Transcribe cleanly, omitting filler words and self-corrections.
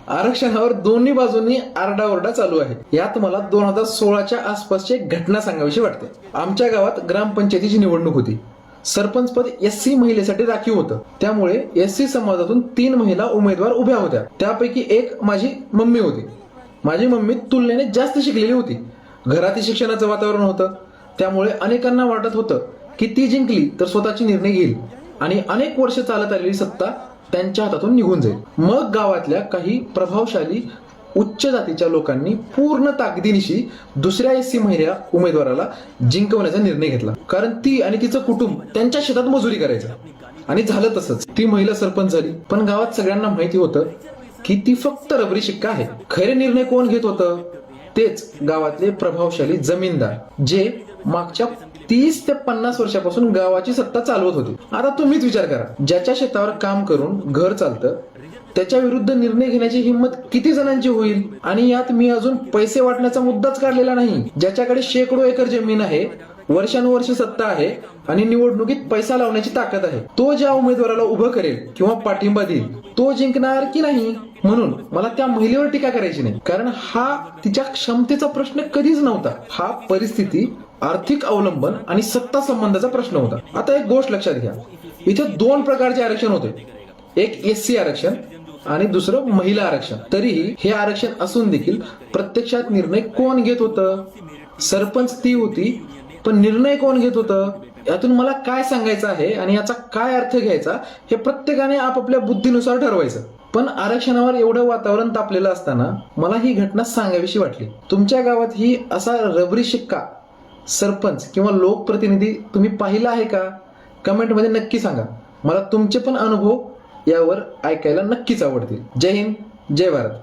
आरक्षणावर दोन्ही बाजूंनी आरडाओरडा चालू आहे. यात मला 2016च्या आसपासची एक घटना सांगावीशी वाटते. आमच्या गावात ग्रामपंचायतीची निवडणूक होती. सरपंच पद एससी महिलेसाठी राखीव होतं. त्यामुळे एससी समाजातून 3 महिला उमेदवार उभ्या होत्या. त्यापैकी एक माझी मम्मी होती. माझी मम्मी तुलनेने जास्त शिकलेली होती. घरात शिक्षणाचं वातावरण होतं. त्यामुळे अनेकांना वाटत होतं की ती जिंकली तर स्वतःची निर्णय घेईल आणि अनेक वर्ष चालत आलेली सत्ता त्यांच्या हातातून निघून जाईल. मग गावातल्या काही प्रभावशाली उच्च जातीच्या लोकांनी पूर्ण ताकदीनिशी दुसऱ्या एससी महिला उमेदवाराला जिंकवण्याचा निर्णय घेतला. कारण ती आणि तिचं कुटुंब त्यांच्या शेतात मजुरी करायचं. आणि झालं तसंच. ती महिला सरपंच झाली. पण गावात सगळ्यांना माहिती होतं की ती फक्त रबरी शिक्का आहे. खरे निर्णय कोण घेत होतं? तेच गावातले प्रभावशाली जमीनदार, जे मागच्या 30 ते 50 वर्षापासून गावाची सत्ता चालवत होती. आता तुम्हीच विचार करा, ज्याच्या शेतावर काम करून घर चालतं त्याच्या विरुद्ध निर्णय घेण्याची हिंमत किती जणांची होईल? आणि यात मी अजून पैसे वाटण्याचा मुद्दाच काढलेला नाही. ज्याच्याकडे शेकडो एकर जमीन आहे, वर्षानुवर्ष सत्ता आहे आणि निवडणुकीत पैसा लावण्याची ताकद आहे, तो ज्या उमेदवाराला उभं करेल किंवा पाठिंबा देईल तो जिंकणार की नाही? म्हणून मला त्या महिलेवर टीका करायची नाही, कारण हा तिच्या क्षमतेचा प्रश्न कधीच नव्हता. हा परिस्थिती, आर्थिक अवलंबन आणि सत्ता संबंधाचा प्रश्न होता. आता एक गोष्ट लक्षात घ्या, इथे 2 प्रकारचे आरक्षण होते. एक एससी आरक्षण आणि दुसरं महिला आरक्षण. तरीही हे आरक्षण असून देखील प्रत्यक्षात निर्णय कोण घेत होतं? सरपंच ती होती, पण निर्णय कोण घेत होतं? यातून मला काय सांगायचं आहे आणि याचा काय अर्थ घ्यायचा हे प्रत्येकाने आपापल्या बुद्धीनुसार ठरवायचं. पण आरक्षणावर एवढं वातावरण तापलेलं असताना मला ही घटना सांगावीशी वाटली. तुमच्या गावात ही असा रबरी शिक्का सरपंच किंवा लोकप्रतिनिधी तुम्ही पाहिला आहे का? कमेंटमध्ये नक्की सांगा. मला तुमचे पण अनुभव यावर ऐकायला नक्कीच आवडतील. जय हिंद, जय भारत.